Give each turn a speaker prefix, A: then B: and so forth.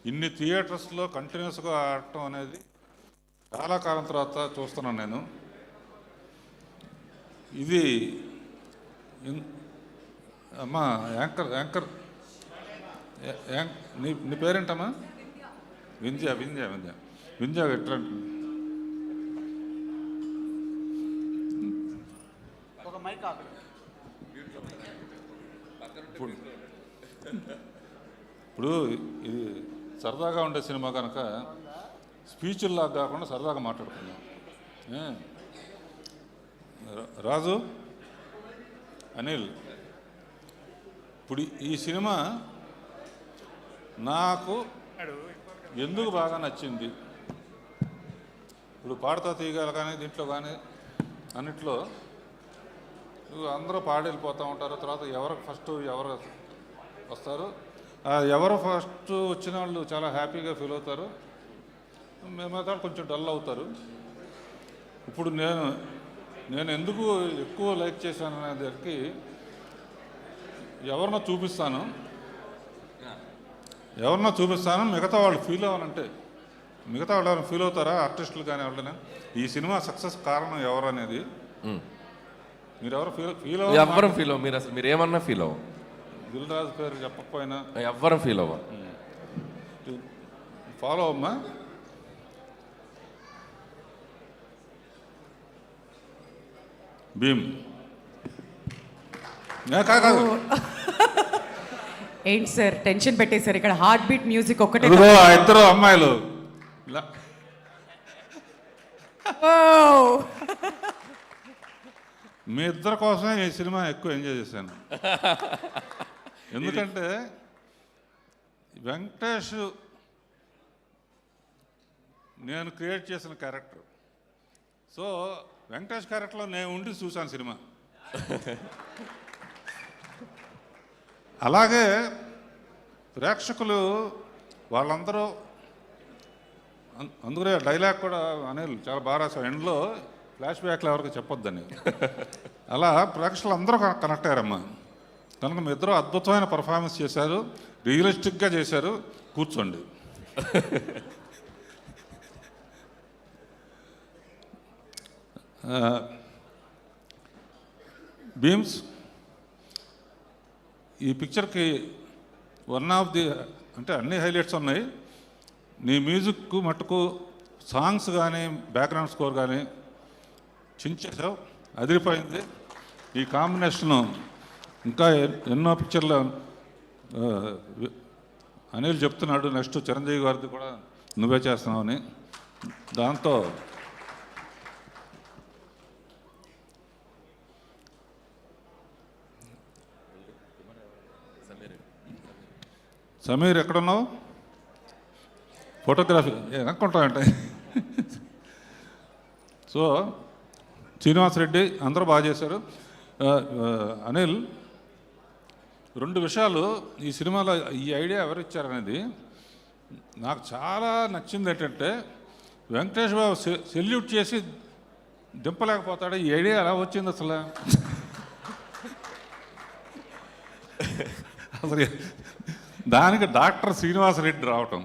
A: ఇన్ని థియేటర్స్లో కంటిన్యూస్గా ఆడటం అనేది చాలా కాలం తర్వాత చూస్తున్నాను నేను. ఇది అమ్మా యాంకర్ నీ పేరేంటమ్మా? వింధ్య ఎట్లా ఇప్పుడు ఇది సరదాగా ఉండే సినిమా కనుక స్పీచ్ల్లాగా కాకుండా సరదాగా మాట్లాడుకుందాం. రాజు, అనిల్, ఇప్పుడు ఈ సినిమా నాకు ఎందుకు బాగా నచ్చింది? ఇప్పుడు పాడతా తీయగల కానీ దీంట్లో కానీ అన్నిట్లో అందరూ పాడి వెళ్ళిపోతూ ఉంటారు. తర్వాత ఎవరు ఫస్ట్ ఎవరు వస్తారు, ఎవరు ఫస్ట్ వచ్చిన వాళ్ళు చాలా హ్యాపీగా ఫీల్ అవుతారు, మిగతా కొంచెం డల్ అవుతారు. ఇప్పుడు నేను ఎందుకు ఎక్కువ లైక్ చేశాను అనే దానికి ఎవరినో చూపిస్తాను, మిగతా వాళ్ళు ఫీల్ అవ్వాలంటే మిగతా వాళ్ళు ఎవరైనా ఫీల్ అవుతారా? ఆర్టిస్టులు కానీ ఎవరైనా ఈ సినిమా సక్సెస్ కారణం ఎవరు అనేది మీరు ఎవరు
B: ఎవ్వరం ఫీల్ అవ్వ. మీరు ఏమన్నా ఫీల్ అవ్వ.
A: దిల్ రాజు పేరు చెప్పకపోయినా
B: ఎవ్వరం ఫీల్ అవ్వ.
A: ఫాలో అమ్మా. భీమ్ కాదు.
C: ఏంటి సార్ టెన్షన్ పెట్టేశారు? ఇక్కడ హార్ట్ బీట్ మ్యూజిక్ ఒక్కటే.
A: ఇద్దరు అమ్మాయిలు ఇలా మీ ఇద్దరి కోసమే ఈ సినిమా ఎక్కువ ఎంజాయ్ చేశాను. ఎందుకంటే వెంకటేష్ నేను క్రియేట్ చేసిన క్యారెక్టర్. సో వెంకటేష్ క్యారెక్టర్లో నేను ఉండి చూశాను సినిమా. అలాగే ప్రేక్షకులు వాళ్ళందరూ అందుకనే డైలాగ్ కూడా అనిల్ చాలా బాగా రాశారు. ఎండ్లో ఫ్లాష్ బ్యాక్లో ఎవరికి చెప్పొద్దని. అలా ప్రేక్షకులు అందరూ కనెక్ట్ అయ్యారమ్మా. కనుక మీ ఇద్దరు అద్భుతమైన పర్ఫార్మెన్స్ చేశారు, రియలిస్టిక్గా చేశారు. కూర్చోండి. భీమ్స్, ఈ పిక్చర్కి వన్ ఆఫ్ ది అంటే అన్ని హైలైట్స్ ఉన్నాయి. నీ మ్యూజిక్ మట్టుకు సాంగ్స్ కానీ బ్యాక్గ్రౌండ్ స్కోర్ కానీ చించేసావు, అదిరిపోయింది. ఈ కాంబినేషను ఇంకా ఎన్నో పిక్చర్లు అనిల్ చెప్తున్నాడు, నెక్స్ట్ చిరంజీవి గారిది కూడా నువ్వే చేస్తున్నావని. దాంతో సమీర్ ఎక్కడున్నావు? ఫోటోగ్రఫీ అనుకుంటామంటే. సో శ్రీనివాసరెడ్డి అందరూ బాగా చేశారు. అనిల్, రెండు విషయాలు ఈ సినిమాలో ఈ ఐడియా ఎవరు ఇచ్చారనేది నాకు చాలా నచ్చింది. ఏంటంటే వెంకటేష్ బాబు సెల్యూట్ చేసి దింపలేకపోతాడు. ఈ ఐడియా ఎలా వచ్చింది అసలు? దానికి డాక్టర్ శ్రీనివాసరెడ్డి రావటం